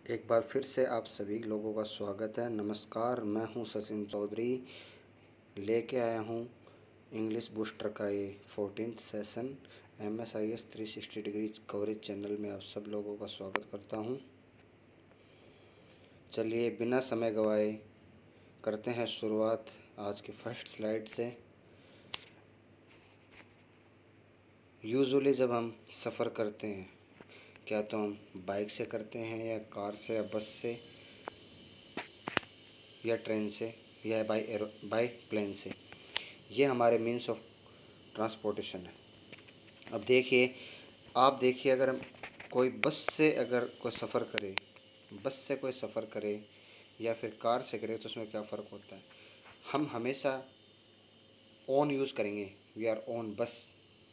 एक बार फिर से आप सभी लोगों का स्वागत है। नमस्कार, मैं हूं सचिन चौधरी। लेके आया हूं इंग्लिश बूस्टर का ये 14th session. MSIS 360 degree coverage channel में आप सब लोगों का स्वागत करता हूं। चलिए बिना समय गवाए करते हैं शुरुआत आज की फर्स्ट स्लाइड से। यूजुअली जब हम सफ़र करते हैं, क्या तो हम बाइक से करते हैं या कार से या बस से या ट्रेन से या बाई प्लेन से, ये हमारे मीन्स ऑफ ट्रांसपोर्टेशन है। अब देखिए, आप देखिए, अगर कोई बस से अगर कोई सफ़र करे, बस से कोई सफ़र करे या फिर कार से करे तो उसमें क्या फ़र्क होता है। हम हमेशा ऑन यूज़ करेंगे, वी आर ऑन बस।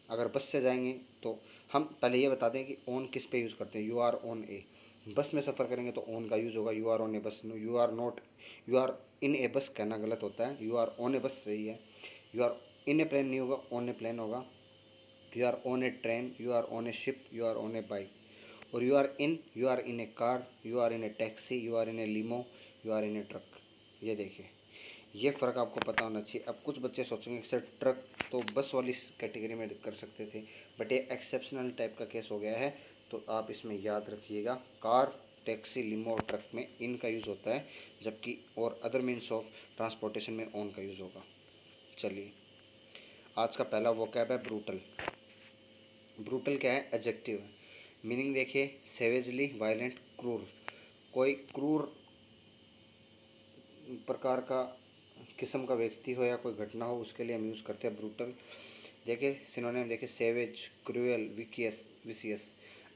अगर बस से जाएंगे तो हम पहले ये बता दें कि ऑन किस पे यूज़ करते हैं। You are on a. बस में सफ़र करेंगे तो ऑन का यूज़ होगा। You are on a bus, you are not, you are in a bus कहना गलत होता है। You are on a bus सही है। You are in a plane नहीं होगा, ऑन ए प्लेन होगा। You are on a train, you are on a ship, you are on a bike. और you are in a car, you are in a taxi, you are in a limo, you are in a truck. ये देखिए, ये फ़र्क आपको पता होना चाहिए। अब कुछ बच्चे सोचेंगे कि सर ट्रक तो बस वाली कैटेगरी में कर सकते थे, बट ये एक्सेप्शनल टाइप का केस हो गया है, तो आप इसमें याद रखिएगा। कार, टैक्सी, लिमो और ट्रक में इन का यूज़ होता है, जबकि और अदर मीन्स ऑफ ट्रांसपोर्टेशन में ऑन का यूज़ होगा। चलिए, आज का पहला वोकैब है ब्रूटल। ब्रूटल क्या है? एडजेक्टिव है। मीनिंग देखिए, सेवेजली, वायलेंट, क्रूर। कोई क्रूर प्रकार का किस्म का व्यक्ति हो या कोई घटना हो, उसके लिए हम यूज़ करते हैं ब्रूटल। देखिए सिनोनिम देखिए, savage, cruel, vicious.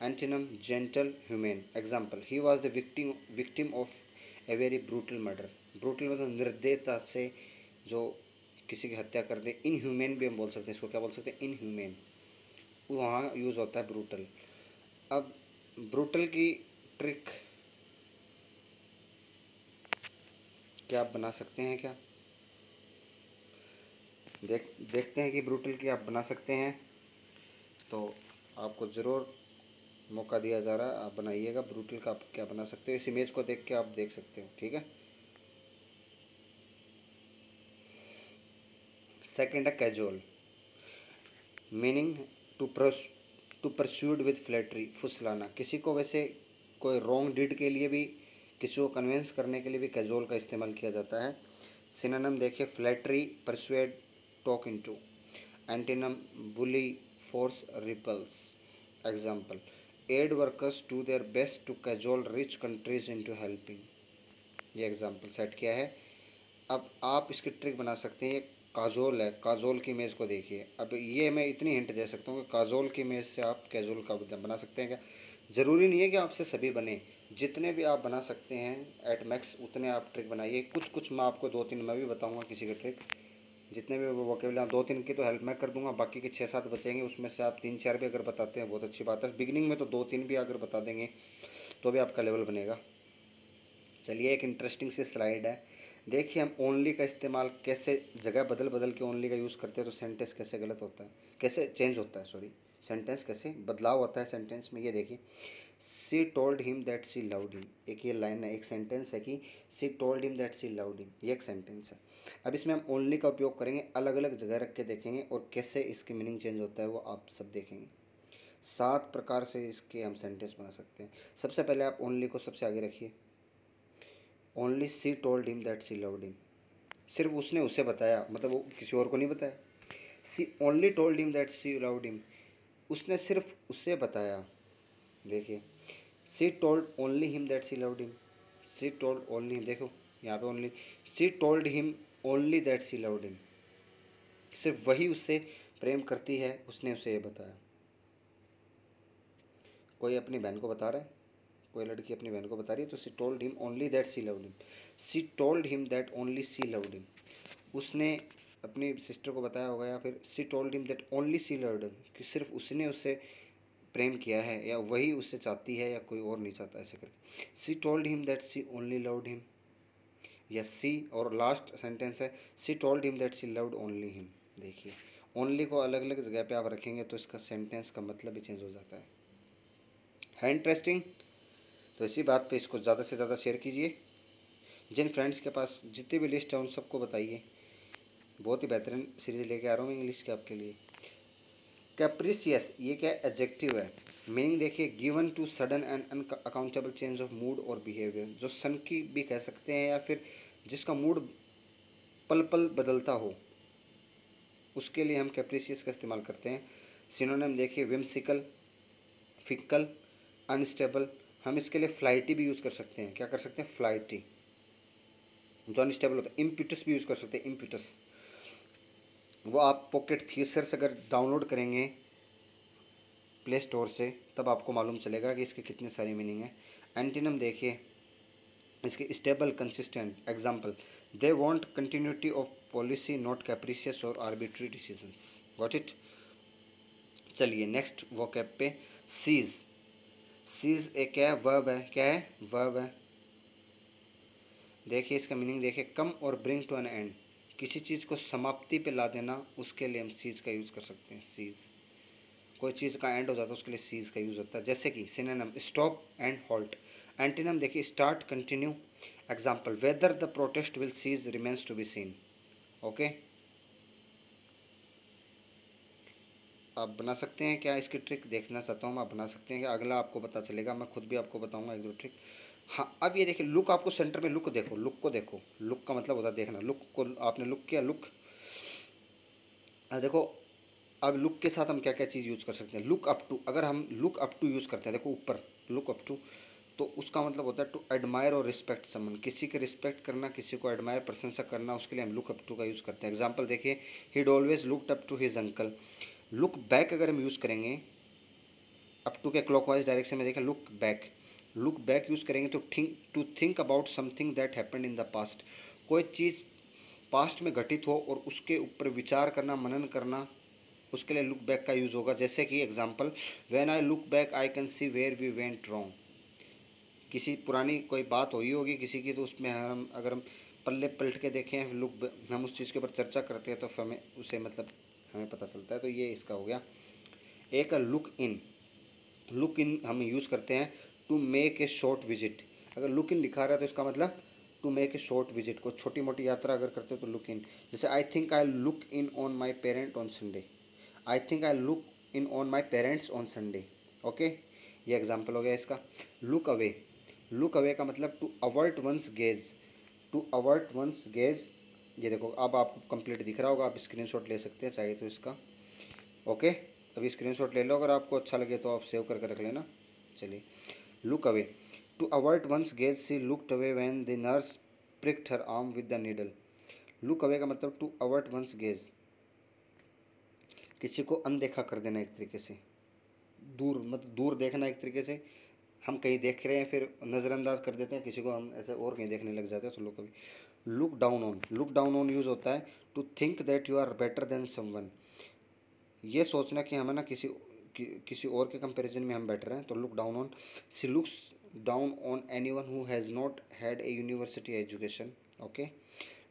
Antonym gentle, humane. Example, he was the victim of a very brutal murder. Brutal मतलब निर्दयता से जो किसी की हत्या कर दे। इनह्यूमेन भी हम बोल सकते हैं इसको। क्या बोल सकते हैं? इनह्यूमेन। वहाँ यूज़ होता है ब्रूटल। अब ब्रूटल की ट्रिक क्या आप बना सकते हैं क्या? देखते हैं कि ब्रूटल की आप बना सकते हैं, तो आपको ज़रूर मौका दिया जा रहा है। आप बनाइएगा ब्रूटल का। आप क्या बना सकते हो, इस इमेज को देख के आप देख सकते हो, ठीक है। सेकंड है casual. Meaning to persuade with flattery, फुसलाना। किसी को वैसे कोई रॉन्ग डिड के लिए भी, किसी को कन्विंस करने के लिए भी कैजुअल का इस्तेमाल किया जाता है। सिनोनिम देखिए, flattery, persuade, talk into. Antonym bully, force, repulse. Example, aid workers to their best to casual rich countries into helping. ये एग्जाम्पल सेट किया है। अब आप इसकी ट्रिक बना सकते हैं। ये काजोल है, काजोल की इमेज को देखिए। अब ये मैं इतनी हिंट दे सकता हूँ कि काजोल की इमेज से आप कैजुअल का बना सकते हैं क्या। ज़रूरी नहीं है कि आपसे सभी बने, जितने भी आप बना सकते हैं एट मैक्स उतने आप ट्रिक बनाइए। कुछ मैं आपको 2-3 मैं भी बताऊँगा किसी की ट्रिक। जितने भी वोकेबुलरी 2-3 की तो हेल्प मैं कर दूंगा, बाकी के 6-7 बचेंगे, उसमें से आप 3-4 भी अगर बताते हैं बहुत अच्छी बात है। बिगिनिंग में तो 2-3 भी अगर बता देंगे तो भी आपका लेवल बनेगा। चलिए, एक इंटरेस्टिंग सी स्लाइड है। देखिए, हम ओनली का इस्तेमाल कैसे जगह बदल बदल के ओनली का यूज़ करते हैं, तो सेंटेंस कैसे गलत होता है, कैसे चेंज होता है, सॉरी, सेंटेंस कैसे बदलाव होता है सेंटेंस में। ये देखिए, she told him that she loved him. एक ये लाइन है, एक सेंटेंस है कि she told him that she loved him, ये एक सेंटेंस है। अब इसमें हम ओनली का उपयोग करेंगे, अलग अलग जगह रख के देखेंगे और कैसे इसकी मीनिंग चेंज होता है वो आप सब देखेंगे। 7 प्रकार से इसके हम सेंटेंस बना सकते हैं। सबसे पहले आप ओनली को सबसे आगे रखिए। Only she told him that she loved him. सिर्फ उसने उसे बताया, मतलब वो किसी और को नहीं बताया। She only told him that she loved him, उसने सिर्फ उसे बताया। देखिए, she told only him that she loved him. She told only him, देखो यहाँ पे only. She told him only that she loved him, सिर्फ वही उससे प्रेम करती है, उसने उसे ये बताया। कोई अपनी बहन को बता रहा है, कोई लड़की अपनी बहन को बता रही है, तो she told him only that she loved him. She told him that only she loved him, उसने अपनी सिस्टर को बताया होगा, या फिर she told him that only she loved him, कि सिर्फ उसने उससे प्रेम किया है या वही उससे चाहती है या कोई और नहीं चाहता, ऐसे करके। She told him that she only loved him, या सी, और लास्ट सेंटेंस है she told him that she loved only him. देखिए, ओनली को अलग अलग जगह पे आप रखेंगे तो इसका सेंटेंस का मतलब भी चेंज हो जाता है इंटरेस्टिंग। तो इसी बात पे इसको ज़्यादा से ज़्यादा शेयर कीजिए, जिन फ्रेंड्स के पास जितनी भी लिस्ट है उन सबको बताइए। बहुत ही बेहतरीन सीरीज़ लेके आ रहा हूँ मैं इंग्लिश के आपके लिए। कैप्रिसियस ये क्या एडजेक्टिव है, मीनिंग देखिए given to sudden and unaccountable change of mood और बिहेवियर, जो सन की भी कह सकते हैं या फिर जिसका मूड पल पल बदलता हो, उसके लिए हम कैप्रिसियस का इस्तेमाल करते हैं। सिनोनिम देखिए विम्सिकल, फिकल, अनस्टेबल। हम इसके लिए फ्लाइटी भी यूज़ कर सकते हैं। क्या कर सकते हैं? फ्लाइटी, जो अनस्टेबल होता है। इम्पिटस भी यूज़ कर सकते हैं, इम्पिटस। वो आप पॉकेट थियसर्स अगर डाउनलोड करेंगे प्ले स्टोर से तब आपको मालूम चलेगा कि इसके कितने सारी मीनिंग है। एंटीनम देखिए इसके stable, consistent. Example, they want continuity of policy not capricious और आर्बिट्री डिसीजंस। Got it. चलिए नेक्स्ट वोकैब पे, सीज। सीज एक क्या है? वर्ब है। क्या है? वर्ब है। देखिए इसका मीनिंग देखिए, कम और ब्रिंग टू एन एंड, किसी चीज़ को समाप्ति पे ला देना, उसके लिए हम सीज का यूज़ कर सकते हैं। सीज, कोई चीज़ का एंड हो जाता है उसके लिए सीज का यूज़ होता है। जैसे कि synonym stop and halt. Antonym देखिए start, continue. Example, whether the protest will cease remains to be seen. Okay, आप बना सकते हैं क्या? इसकी ट्रिक देखना चाहता हूँ मैं, आप बना सकते हैं क्या? अगला आपको पता चलेगा, मैं खुद भी आपको बताऊंगा एक दो ट्रिक। हाँ, अब ये देखिए लुक, आपको सेंटर में लुक देखो, लुक को देखो। लुक का मतलब होता है देखना। लुक को आपने लुक किया, लुक। देखो अब लुक के साथ हम क्या क्या चीज़ यूज़ कर सकते हैं। लुक अप टू, अगर हम लुक अप टू यूज़ करते हैं, देखो ऊपर लुक अप टू, तो उसका मतलब होता है टू एडमायर और रिस्पेक्ट समन, किसी के रिस्पेक्ट करना, किसी को एडमायर, प्रशंसा करना, उसके लिए हम लुक अप टू का यूज़ करते हैं। एग्जाम्पल देखिए, he always looked up to his uncle. Look back अगर हम यूज़ करेंगे अप टू के क्लॉकवाइज डायरेक्शन में, देखें look back. Look back use करेंगे तो think about something that happened in the past, कोई चीज़ पास्ट में घटित हो और उसके ऊपर विचार करना, मनन करना, उसके लिए लुक बैक का यूज़ होगा। जैसे कि example, when I look back I can see where we went wrong. किसी पुरानी कोई बात हुई होगी किसी की, तो उसमें हम अगर हम पल्ले पलट के देखें, हम उस चीज़ के ऊपर चर्चा करते हैं तो हमें उसे मतलब हमें पता चलता है। तो ये इसका हो गया। एक लुक इन। लुक इन हम यूज़ करते हैं to make a short visit. अगर लुक इन लिखा रहा है तो इसका मतलब to make a short visit, को छोटी मोटी यात्रा अगर करते हो तो लुक इन। जैसे I think I look in on my parent on Sunday. I think I look in on my parents on Sunday. Okay, ये एग्जाम्पल हो गया इसका। Look away. लुक अवे का मतलब to avert one's gaze. To avert one's gaze. ये देखो अब आपको कंप्लीट दिख रहा होगा, आप स्क्रीनशॉट ले सकते हैं चाहे तो इसका। ओके, अभी स्क्रीनशॉट ले लो, अगर आपको अच्छा लगे तो आप सेव करके रख लेना। चलिए, look away. To avert one's gaze she looked away when the nurse pricked her arm with the needle. Look away का मतलब टू अवर्ट वंस गेज, किसी को अनदेखा कर देना एक तरीके से, दूर मतलब दूर देखना एक तरीके से। हम कहीं देख रहे हैं फिर नज़रअंदाज कर देते हैं किसी को, हम ऐसे और कहीं देखने लग जाते हैं, तो look away. Look down on. Look down on use होता है to think that you are better than someone, ये सोचना कि हमें ना किसी और के कंपैरिजन में हम बेटर हैं, तो look down on. She looks down on anyone who has not had a university education. Okay,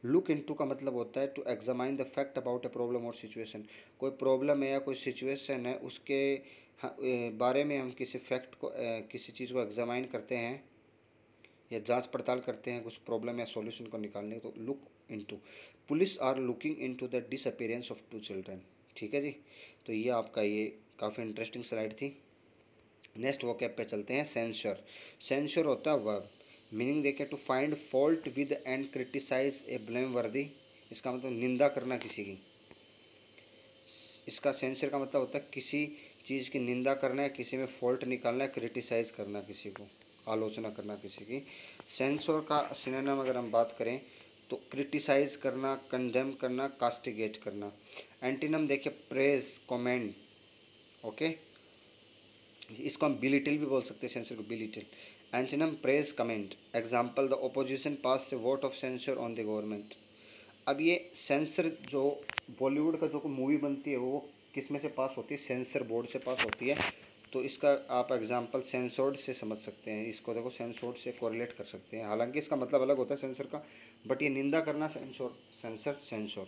look into का मतलब होता है to examine the fact about a problem और सिचुएशन। कोई प्रॉब्लम है या कोई सिचुएशन है, उसके बारे में हम किसी फैक्ट को किसी चीज़ को एग्जामाइन करते हैं या जांच पड़ताल करते हैं कुछ प्रॉब्लम या सॉल्यूशन को निकालने, तो look into. Police are looking into the disappearance of 2 children. ठीक है जी, तो ये आपका ये काफ़ी इंटरेस्टिंग स्लाइड थी। नेक्स्ट वोकैब पे चलते हैं, सेंसर। सेंसर होता है वर्ब, मीनिंग देखें to find fault with and criticize a blameworthy. इसका मतलब निंदा करना किसी की। इसका सेंसर का मतलब होता है किसी चीज़ की निंदा करना है, किसी में फॉल्ट निकालना है, क्रिटिसाइज करना किसी को, आलोचना करना किसी की। सेंसर का सिनोनिम अगर हम बात करें तो क्रिटिसाइज करना, कंडेम करना, कास्टिगेट करना। एंटीनम देखिए प्रेज, कमेंड। ओके, इसको हम बिलिटिल भी बोल सकते हैं, सेंसर को belittle. Antonym praise, comment. Example, the opposition pass a vote of censure on the government. अब ये सेंसर जो बॉलीवुड का जो मूवी बनती है वो किस में से पास होती है? सेंसर बोर्ड से पास होती है। तो इसका आप एग्जांपल सेंसोर्ड से समझ सकते हैं, इसको देखो सेंसोर्ड से कोरिलेट कर सकते हैं, हालांकि इसका मतलब अलग होता है सेंसर का, बट ये निंदा करना सेंसोर, सेंसर, सेंसोर।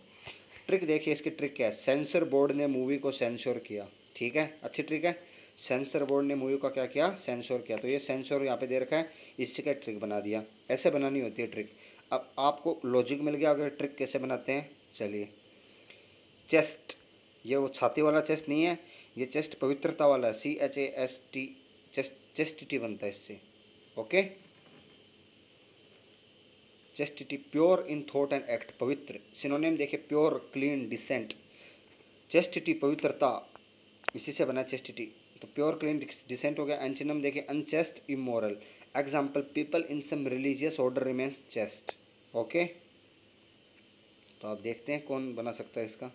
ट्रिक देखिए, इसकी ट्रिक क्या है? सेंसर बोर्ड ने मूवी को सेंसर किया। ठीक है, अच्छी ट्रिक है। सेंसर बोर्ड ने मूवी का क्या किया, सेंसर किया। तो ये सेंसर यहाँ पे दे रखा है, इसी का ट्रिक बना दिया। ऐसे बनानी होती है ट्रिक। अब आपको लॉजिक मिल गया अगर ट्रिक कैसे बनाते हैं। चलिए, चेस्ट, ये वो छाती वाला चेस्ट नहीं है, ये चेस्ट पवित्रता वाला है, CHAST, चेस्ट, चेस्टिटी बनता है इससे। Okay, chastity, pure in thought and act, पवित्र। सिनोनिम देखिए, प्योर, क्लीन, डिसेंट। चेस्टिटी पवित्रता, इसी से बना चेस्टिटी, तो प्योर, क्लीन, डिसेंट हो गया। एंटीनम देखिए, unchaste, immoral. Example, people in some religious order remains chaste. Okay, तो आप देखते हैं कौन बना सकता है इसका।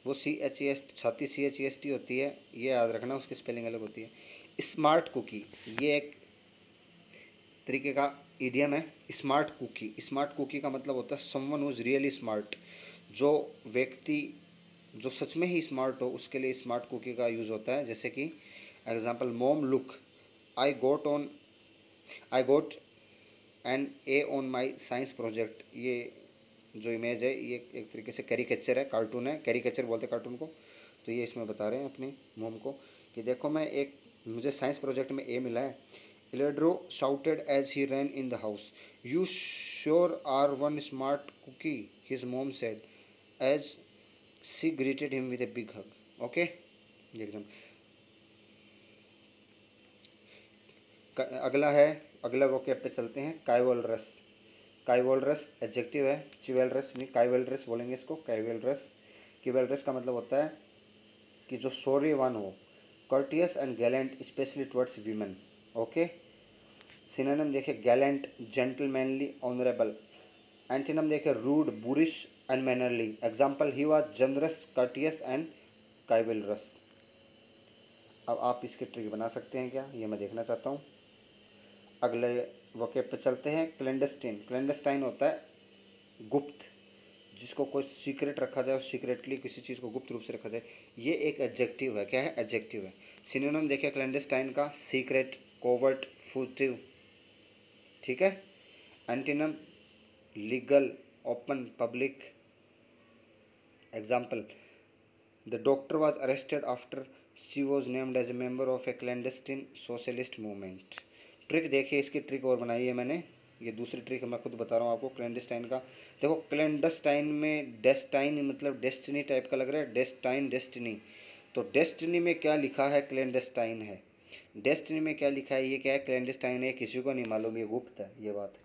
वो CHEST, छाती CHEST होती है, ये याद रखना, उसकी स्पेलिंग अलग होती है। स्मार्ट कुकी, ये एक तरीके का इडियम है। स्मार्ट कुकी, स्मार्ट कुकी का मतलब होता है someone who is really smart, जो व्यक्ति जो सच में ही स्मार्ट हो उसके लिए स्मार्ट कुकी का यूज़ होता है। जैसे कि example, mom look, I got an A on my science project. ये जो इमेज है ये एक तरीके से कैरिकेचर है, कार्टून है, कैरिकेचर बोलते हैं कार्टून को। तो ये इसमें बता रहे हैं अपनी मोम को कि देखो मुझे साइंस प्रोजेक्ट में ए मिला है। इलेड्रो shouted as he ran in the house, you sure are one smart cookie, his mom said as she greeted him with a big hug. Okay, exam. अगला वोकैब पे चलते हैं, काइवोलरस। काइवोलरस एडजेक्टिव है, चिवेलरस नहीं, काइवोलरस बोलेंगे इसको, काइवोलरस। किवेलरस का मतलब होता है कि जो शौर्यवान हो, courteous and gallant especially towards women. Okay, synonym देखिए, गैलेंट, जेंटलमैनली, ऑनरेबल। एंटीनम देखिए, rude, boorish, unmannerly. Example, he was generous, courteous and chivalrous. अब आप इसके ट्रिक बना सकते हैं क्या, ये मैं देखना चाहता हूँ। अगले वोकैब पे चलते हैं, क्लैंडस्टाइन। क्लैंडस्टाइन होता है गुप्त, जिसको कोई सीक्रेट रखा जाए, सीक्रेटली किसी चीज़ को गुप्त रूप से रखा जाए। ये एक एडजेक्टिव है। क्या है, एडजेक्टिव है। सिनोनिम देखिए क्लैंडस्टाइन का, सीक्रेट, कोवर्ट, फूटिव। ठीक है। Antonym, legal, open, public. Example, the doctor was arrested after she was named as a member of a clandestine socialist movement. Trick देखिए, इसकी ट्रिक और बनाई है मैंने, ये दूसरी ट्रिक मैं खुद बता रहा हूँ आपको क्लैंडस्टाइन का। देखो, क्लैंडस्टाइन में डेस्टाइन मतलब डेस्टिनी टाइप का लग रहा है, डेस्टाइन, डेस्टिनी। तो डेस्टिनी में क्या लिखा है, क्लैंडस्टाइन है। डेस्टिनी में क्या लिखा है, ये क्या है, क्लैंडस्टाइन है, किसी को नहीं मालूम, ये गुप्त है ये बात।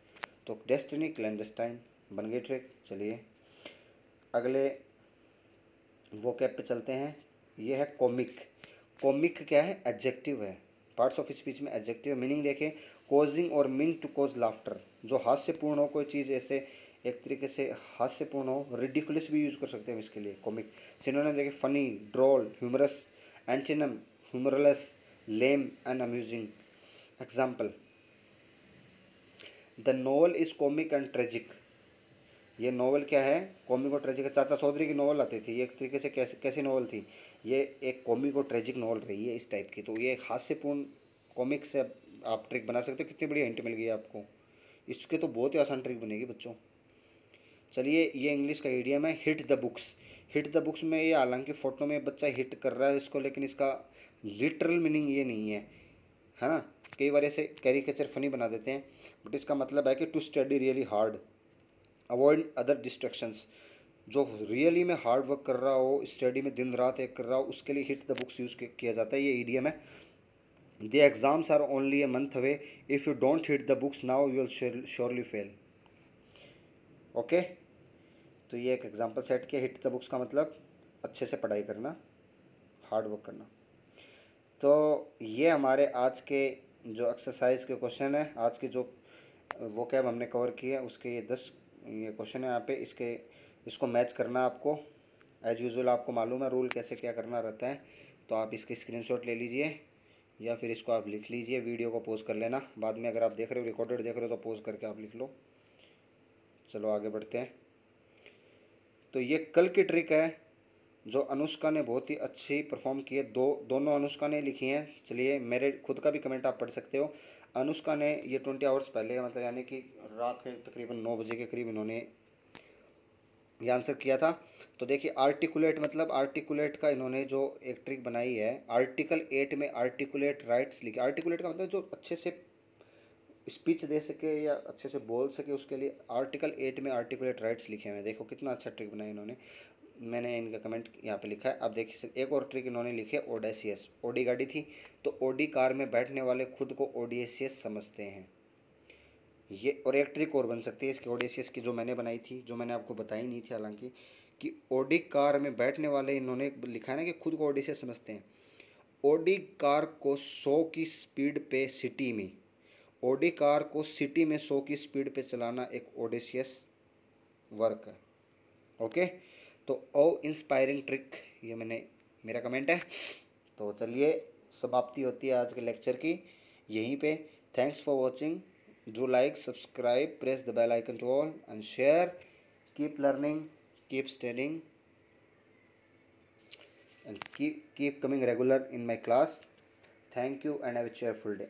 तो डेस्टिनी, क्लैंडस्टाइन बन गई ट्रिक। चलिए अगले वोकैब पे चलते हैं, ये है कॉमिक। कॉमिक क्या है, एडजेक्टिव है, पार्ट्स ऑफ स्पीच में एडजेक्टिव। मीनिंग देखें, कॉजिंग और मीन टू कॉज लाफ्टर, जो हास्यपूर्ण हो कोई चीज़, ऐसे एक तरीके से हास्यपूर्ण हो। रिडिकुलस भी यूज़ कर सकते हैं इसके लिए, कॉमिक। सिनोनिम देखें, funny, droll, humorous. Antonym, humourless, lame and amusing. Example, the novel is comic and tragic. ये नॉवल क्या है, कॉमिक और ट्रेजिक। चाचा चौधरी की नॉवल आती थी, ये एक तरीके से कैसी नॉवल थी, ये एक कॉमिक और ट्रेजिक नॉवल रही है इस टाइप की। तो ये एक हास्यपूर्ण कॉमिक से आप ट्रिक बना सकते हो। कितनी बड़ी हिंट मिल गई आपको, इसके तो बहुत ही आसान ट्रिक बनेगी बच्चों। चलिए, ये इंग्लिश का इडियम है, hit the books. Hit the books में ये हालांकि फ़ोटो में बच्चा हिट कर रहा है इसको, लेकिन इसका लिटरल मीनिंग ये नहीं है ना। कई बार ऐसे कैरिकेचर फनी बना देते हैं, बट इसका मतलब है कि to study really hard, avoid other distractions. जो रियली में हार्ड वर्क कर रहा हो, स्टडी में दिन रात एक कर रहा हो, उसके लिए हिट द बुक्स यूज़ किया जाता है, ये ईडीएम है। The exams are only a month away, if you don't hit the books now you will surely fail. Okay, तो ये एक एग्जाम्पल सेट किया। हिट द बुक्स का मतलब अच्छे से पढ़ाई करना, हार्ड वर्क करना। तो ये हमारे आज के जो एक्सरसाइज के क्वेश्चन है, आज के जो वोकैब हमने कवर किए हैं, उसके ये 10 ये क्वेश्चन है यहाँ पे। इसको मैच करना आपको, एज यूजुअल आपको मालूम है रूल कैसे क्या करना रहता है। तो आप इसके स्क्रीनशॉट ले लीजिए या फिर इसको आप लिख लीजिए, वीडियो को पॉज कर लेना। बाद में अगर आप देख रहे हो, रिकॉर्डेड देख रहे हो, तो पॉज करके आप लिख लो। चलो आगे बढ़ते हैं। तो ये कल की ट्रिक है जो अनुष्का ने बहुत ही अच्छी परफॉर्म की है। दोनों अनुष्का ने लिखी हैं। चलिए, मेरे खुद का भी कमेंट आप पढ़ सकते हो। अनुष्का ने ये 20 आवर्स पहले, मतलब यानी कि रात के तकरीबन 9 बजे के करीब इन्होंने ये आंसर किया था। तो देखिए आर्टिकुलेट मतलब आर्टिकुलेट का इन्होंने जो एक ट्रिक बनाई है, आर्टिकल 8 में आर्टिकुलेट राइट्स लिखे। आर्टिकुलेट का मतलब जो अच्छे से स्पीच दे सके या अच्छे से बोल सके, उसके लिए आर्टिकल 8 में आर्टिकुलेट राइट्स लिखे हुए हैं। देखो कितना अच्छा ट्रिक बनाया इन्होंने। मैंने इनका कमेंट यहाँ पे लिखा है। अब देखिए एक और ट्रिक इन्होंने लिखी है, ओडेसियस। ओडी गाड़ी थी तो ओडी कार में बैठने वाले खुद को ओडियसियस समझते हैं। ये और एक ट्रिक और बन सकती है इसकी ओडेसियस की, जो मैंने बनाई थी, जो मैंने आपको बताई नहीं थी हालांकि, कि ओडी कार में बैठने वाले इन्होंने लिखा है ना कि खुद को ओडियसियस समझते हैं। ओडी कार को 100 की स्पीड पे सिटी में, ओडी कार को सिटी में 100 की स्पीड पे चलाना एक ओडेसियस वर्क है। ओके, तो ओ इंस्पायरिंग ट्रिक, ये मैंने मेरा कमेंट है। तो चलिए समाप्ति होती है आज के लेक्चर की यहीं पे। Thanks for watching. Do like, subscribe, press the bell icon to all and share. Keep learning, keep studying and keep coming regular in my class. Thank you and have a cheerful day.